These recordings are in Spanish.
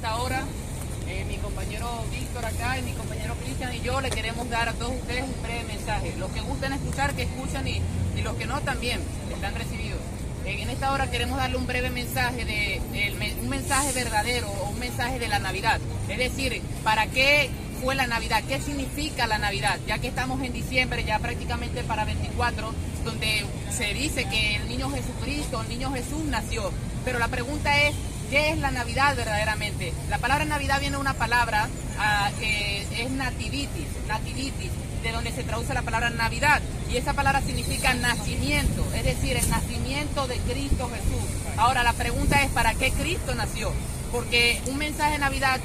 esta hora, mi compañero Víctor acá y mi compañero Cristian y yo le queremos dar a todos ustedes un breve mensaje. Los que gusten escuchar, que escuchan y los que no también están recibidos. En esta hora queremos darle un breve mensaje, un mensaje verdadero o un mensaje de la Navidad. Es decir, ¿para qué fue la Navidad? ¿Qué significa la Navidad? Ya que estamos en diciembre, ya prácticamente para 24, donde se dice que el niño Jesucristo, el niño Jesús nació. Pero la pregunta es, ¿qué es la Navidad verdaderamente? La palabra Navidad viene de una palabra que es nativitis, de donde se traduce la palabra Navidad. Y esa palabra significa nacimiento, es decir, el nacimiento de Cristo Jesús. Ahora, la pregunta es, ¿para qué Cristo nació? Porque un mensaje de Navidad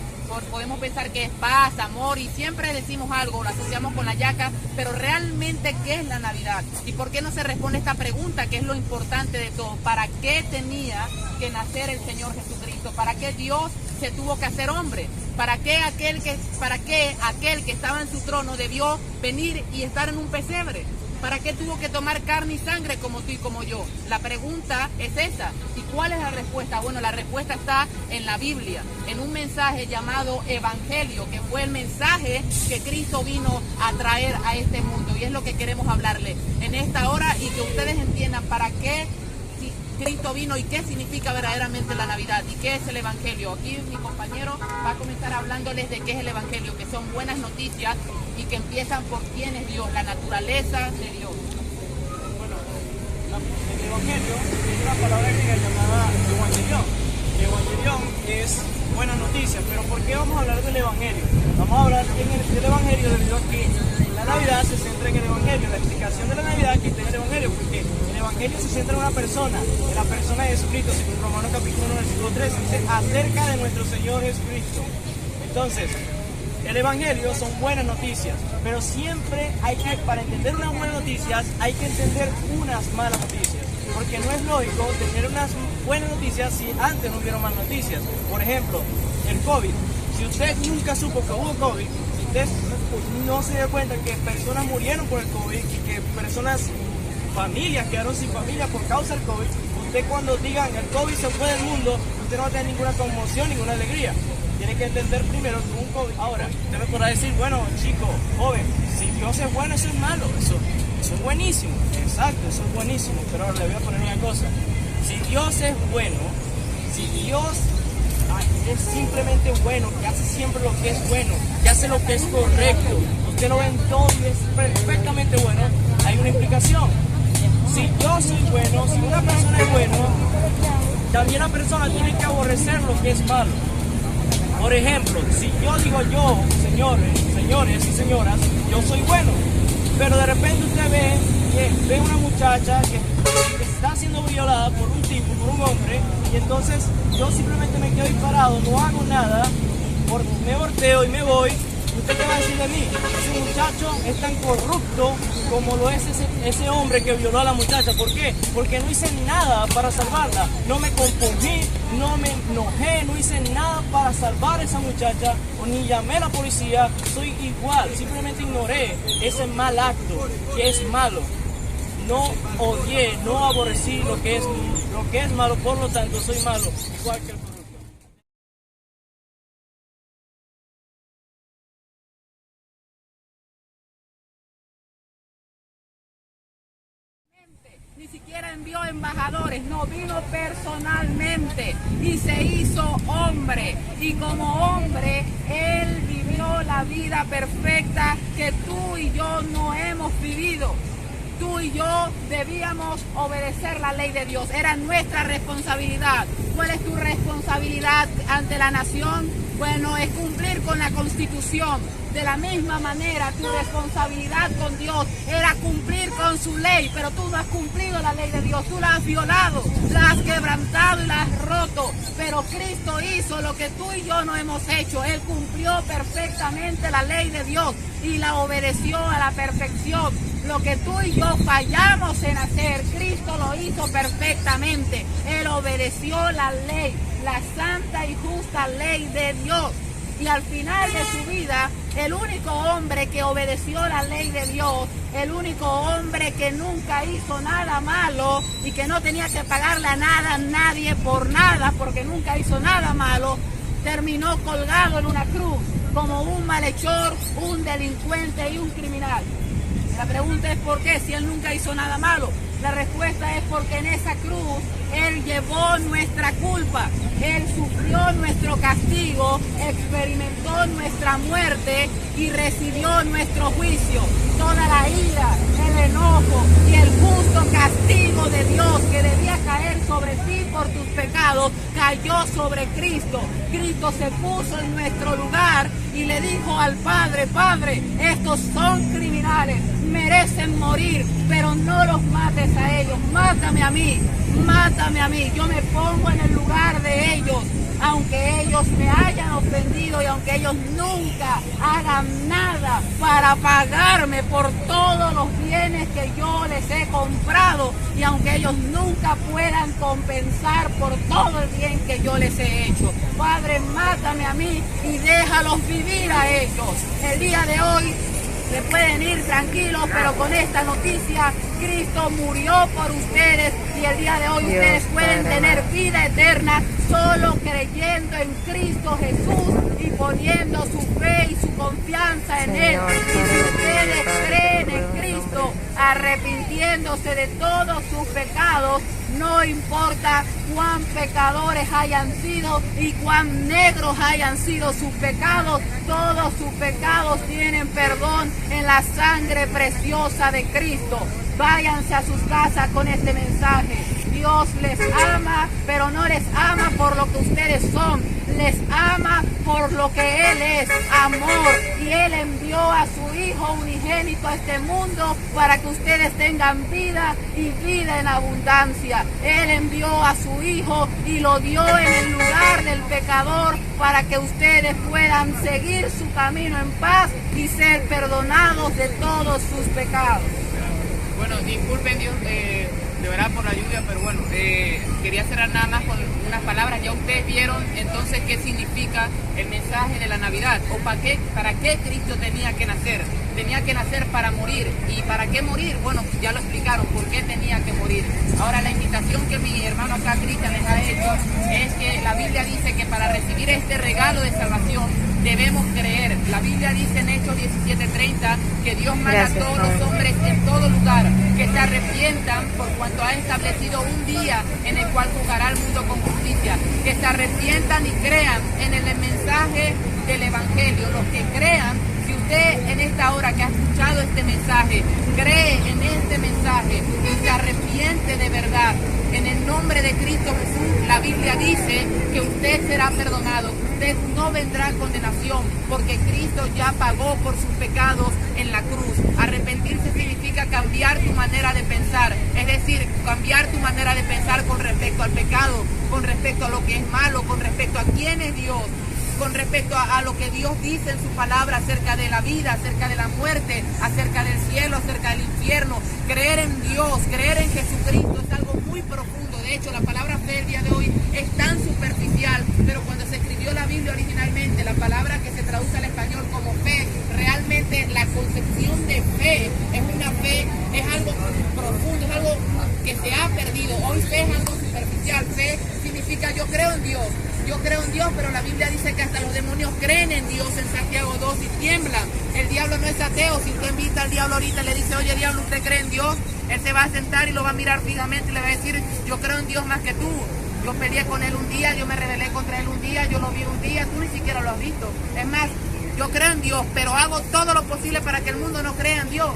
podemos pensar que es paz, amor, y siempre decimos algo, lo asociamos con la yaca, pero realmente, ¿qué es la Navidad? ¿Y por qué no se responde esta pregunta, que es lo importante de todo? ¿Para qué tenía que nacer el Señor Jesucristo? ¿Para qué Dios se tuvo que hacer hombre? ¿Para qué aquel que estaba en su trono debió venir y estar en un pesebre? ¿Para qué tuvo que tomar carne y sangre como tú y como yo? La pregunta es esa. ¿Y cuál es la respuesta? Bueno, la respuesta está en la Biblia, en un mensaje llamado Evangelio, que fue el mensaje que Cristo vino a traer a este mundo. Y es lo que queremos hablarle en esta hora y que ustedes entiendan para qué Cristo vino y qué significa verdaderamente la Navidad y qué es el Evangelio. Aquí mi compañero va a comenzar hablándoles de qué es el Evangelio, que son buenas noticias y que empiezan por quién es Dios, la naturaleza de Dios. Bueno, el Evangelio es una palabra griega llamada Evangelión. Evangelión es buenas noticias, pero ¿por qué vamos a hablar del Evangelio? Vamos a hablar del Evangelio debido a que la Navidad se centra en el Evangelio, la explicación de la Navidad que está en el Evangelio, porque el Evangelio se centra en una persona, en la persona de Jesucristo, según Romanos capítulo 1, versículo 13, dice acerca de nuestro Señor Jesucristo. Entonces, el Evangelio son buenas noticias, pero siempre para entender unas buenas noticias, hay que entender unas malas noticias, porque no es lógico tener unas buenas noticias si antes no hubieron más noticias. Por ejemplo, el COVID. Si usted nunca supo que hubo COVID, si usted no se dio cuenta que personas murieron por el COVID y que familias quedaron sin familia por causa del COVID, usted cuando digan el COVID se fue del mundo, usted no va a tener ninguna conmoción, ninguna alegría. Tiene que entender primero que un COVID. Ahora, usted me podrá decir, bueno, chico, joven, si Dios es bueno, eso es malo, eso es buenísimo. Exacto, eso es buenísimo, pero ahora le voy a poner una cosa. Si Dios es bueno, si Dios es simplemente bueno, que hace siempre lo que es bueno, que hace lo que es correcto, usted lo ve en todo y es perfectamente bueno, hay una implicación. Si yo soy bueno, si una persona es bueno, también la persona tiene que aborrecer lo que es malo. Por ejemplo, si yo digo señores y señoras, yo soy bueno, pero de repente usted ve una muchacha que está siendo violada por un tipo, por un hombre, y entonces yo simplemente me quedo ahí parado, no hago nada, me volteo y me voy. ¿Usted qué va a decir de mí? Ese muchacho es tan corrupto como lo es ese hombre que violó a la muchacha. ¿Por qué? Porque no hice nada para salvarla. No me compungí, no me enojé, no hice nada para salvar a esa muchacha, o ni llamé a la policía. Soy igual, simplemente ignoré ese mal acto que es malo. No odié, no aborrecí lo que es malo, por lo tanto soy malo, igual que el corrupto. Ni siquiera envió embajadores, no, vino personalmente y se hizo hombre. Y como hombre, Él vivió la vida perfecta que tú y yo no hemos vivido. Tú y yo debíamos obedecer la ley de Dios, era nuestra responsabilidad. ¿Cuál es tu responsabilidad ante la nación? Bueno, es cumplir con la Constitución. De la misma manera, tu responsabilidad con Dios era cumplir con su ley, pero tú no has cumplido la ley de Dios, tú la has violado, la has quebrantado y la has roto. Pero Cristo hizo lo que tú y yo no hemos hecho. Él cumplió perfectamente la ley de Dios y la obedeció a la perfección. Lo que tú y yo fallamos en hacer, Cristo lo hizo perfectamente. Él obedeció la ley, la santa y justa ley de Dios. Y al final de su vida, el único hombre que obedeció la ley de Dios, el único hombre que nunca hizo nada malo y que no tenía que pagarle a nadie por nada, porque nunca hizo nada malo, terminó colgado en una cruz como un malhechor, un delincuente y un criminal. La pregunta es ¿por qué? Si Él nunca hizo nada malo. La respuesta es porque en esa cruz Él llevó nuestra culpa, Él sufrió nuestro castigo, experimentó nuestra muerte y recibió nuestro juicio. Toda la ira, el enojo y el justo castigo de Dios que debía caer sobre ti por tus pecados, cayó sobre Cristo. Cristo se puso en nuestro lugar y le dijo al Padre: Padre, estos son criminales, merecen morir, pero no los mates a ellos, mátame a mí, mátame a mí. Yo me pongo en el lugar de ellos, aunque ellos me hayan ofendido y aunque ellos nunca hagan nada para pagarme por todos los bienes que yo les he comprado y aunque ellos nunca puedan compensar por todo el bien que yo les he hecho. Padre, mátame a mí y déjalos vivir a ellos. El día de hoy se pueden ir tranquilos, pero con esta noticia, Cristo murió por ustedes y el día de hoy ustedes pueden tener vida eterna solo creyendo en Cristo Jesús y poniendo su fe y su confianza en Él. Y si ustedes creen en Cristo, arrepintiéndose de todos sus pecados, no importa cuán pecadores hayan sido y cuán negros hayan sido sus pecados, todos sus pecados tienen perdón en la sangre preciosa de Cristo. Váyanse a sus casas con este mensaje. Dios les ama, pero no les ama por lo que ustedes son. Les ama por lo que Él es, amor. Y Él envió a su Hijo unigénito a este mundo para que ustedes tengan vida y vida en abundancia. Él envió a su Hijo y lo dio en el lugar del pecador para que ustedes puedan seguir su camino en paz y ser perdonados de todos sus pecados. Bueno, disculpen Dios, de verdad por la lluvia, pero bueno, quería cerrar nada más con unas palabras. Ya ustedes vieron entonces qué significa el mensaje de la Navidad, o para qué Cristo tenía que nacer. Tenía que nacer para morir. ¿Y para qué morir? Bueno, ya lo explicaron, por qué tenía que morir. Ahora la invitación que mi hermano acá, Cristian, les ha hecho es que la Biblia dice que para recibir este regalo de salvación debemos creer. La Biblia dice en Hechos 17:30 que Dios manda a todos los hombres en todo lugar que se arrepientan por cuanto ha establecido un día en el cual juzgará al mundo con justicia. Que se arrepientan y crean en el mensaje del Evangelio. Los que crean, si usted en esta hora que ha escuchado este mensaje, cree en este mensaje y se arrepiente de verdad, en el nombre de Cristo Jesús, la Biblia dice que usted será perdonado. Usted no vendrá a condenación porque Cristo ya pagó por sus pecados en la cruz. Arrepentirse significa cambiar tu manera de pensar, es decir, cambiar tu manera de pensar con respecto al pecado, con respecto a lo que es malo, con respecto a quién es Dios, con respecto a lo que Dios dice en su palabra acerca de la vida, acerca de la muerte, acerca del cielo, acerca del infierno. Creer en Dios, creer en Jesucristo es algo muy profundo. De hecho, la palabra fe el día de hoy es tan superficial, pero cuando se escribió la Biblia originalmente, la palabra que se traduce al español como fe, realmente la concepción de fe es una fe, es algo profundo, es algo que se ha perdido. Hoy fe es algo superficial. Fe significa yo creo en Dios. Yo creo en Dios, pero la Biblia dice que hasta los demonios creen en Dios en Santiago 2 y tiemblan. El diablo no es ateo. Si usted invita al diablo ahorita y le dice, oye diablo, ¿usted cree en Dios? Él se va a sentar y lo va a mirar fijamente y le va a decir, yo creo en Dios más que tú. Yo peleé con él un día, yo me rebelé contra él un día, yo lo vi un día, tú ni siquiera lo has visto. Es más, yo creo en Dios, pero hago todo lo posible para que el mundo no crea en Dios.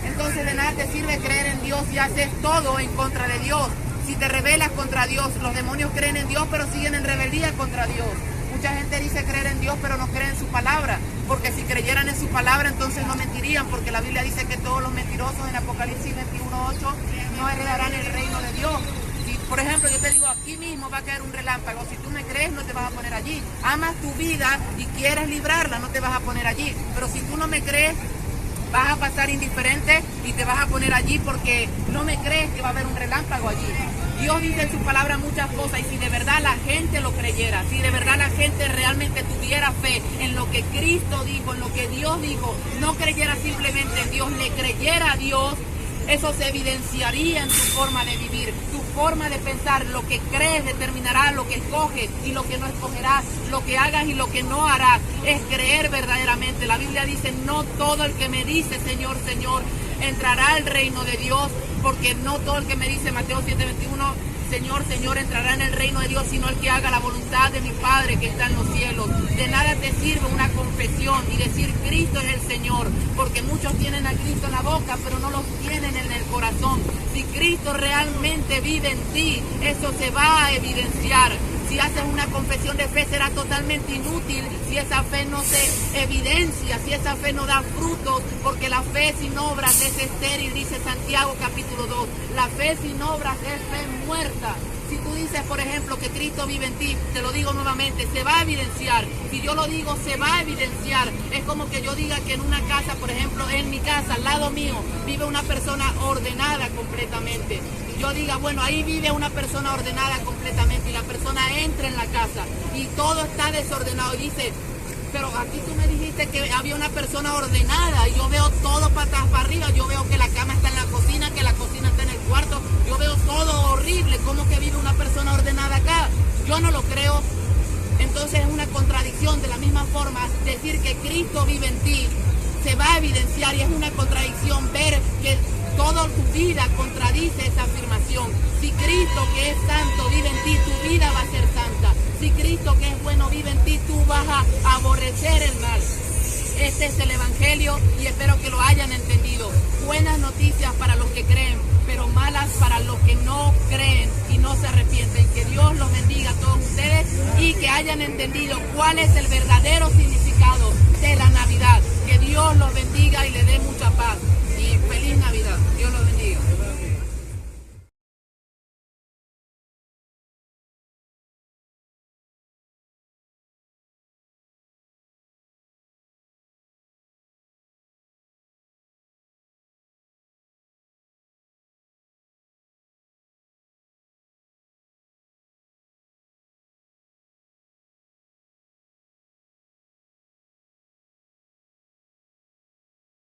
Entonces de nada te sirve creer en Dios si haces todo en contra de Dios. Si te rebelas contra Dios, los demonios creen en Dios pero siguen en rebeldía contra Dios. Mucha gente dice creer en Dios pero no cree en su palabra, porque si creyeran en su palabra entonces no mentirían, porque la Biblia dice que todos los mentirosos en Apocalipsis 21:8 no heredarán el reino de Dios. Si, por ejemplo, yo te digo, aquí mismo va a caer un relámpago, si tú me crees no te vas a poner allí. Amas tu vida y quieres librarla, no te vas a poner allí. Pero si tú no me crees, vas a pasar indiferente y te vas a poner allí porque no me crees que va a haber un relámpago allí. Dios dice en su palabra muchas cosas y si de verdad la gente lo creyera, si de verdad la gente realmente tuviera fe en lo que Cristo dijo, en lo que Dios dijo, no creyera simplemente en Dios, le creyera a Dios, Eso se evidenciaría en tu forma de vivir, tu forma de pensar. Lo que crees determinará lo que escoges y lo que no escogerás, lo que hagas y lo que no harás. Es creer verdaderamente. La Biblia dice, no todo el que me dice Señor, Señor, entrará al reino de Dios, porque no todo el que me dice, Mateo 7:21, Señor, Señor, entrará en el reino de Dios, sino el que haga la voluntad de mi Padre que está en los cielos. De nada te sirve una confesión y decir Cristo es el Señor, porque muchos tienen a Cristo en la boca, pero no lo tienen en el corazón. Si Cristo realmente vive en ti, eso se va a evidenciar. Si haces una confesión de fe será totalmente inútil si esa fe no se evidencia, si esa fe no da frutos, porque la fe sin obras es estéril, dice Santiago capítulo 2. La fe sin obras es fe muerta. Si tú dices, por ejemplo, que Cristo vive en ti, te lo digo nuevamente, se va a evidenciar. Si yo lo digo, se va a evidenciar. Es como que yo diga que en una casa, por ejemplo, en mi casa, al lado mío, vive una persona ordenada completamente. Yo diga, bueno, ahí vive una persona ordenada completamente, y la persona entra en la casa y todo está desordenado y dice, pero aquí tú me dijiste que había una persona ordenada, y yo veo todo patas para arriba, yo veo que la cama está en la cocina, que la cocina está en el cuarto, yo veo todo horrible. ¿Cómo que vive una persona ordenada acá? Yo no lo creo. Entonces es una contradicción. De la misma forma, decir que Cristo vive en ti se va a evidenciar, y es una contradicción ver que toda tu vida contradice esa afirmación. Si Cristo, que es santo, vive en ti, tu vida va a ser santa. Si Cristo, que es bueno, vive en ti, tú vas a aborrecer el mal. Este es el Evangelio y espero que lo hayan entendido. Buenas noticias para los que creen, pero malas para los que no creen y no se arrepienten. Que Dios los bendiga a todos ustedes y que hayan entendido cuál es el verdadero significado de la Navidad. Que Dios los bendiga y les dé mucha paz. Y feliz Navidad.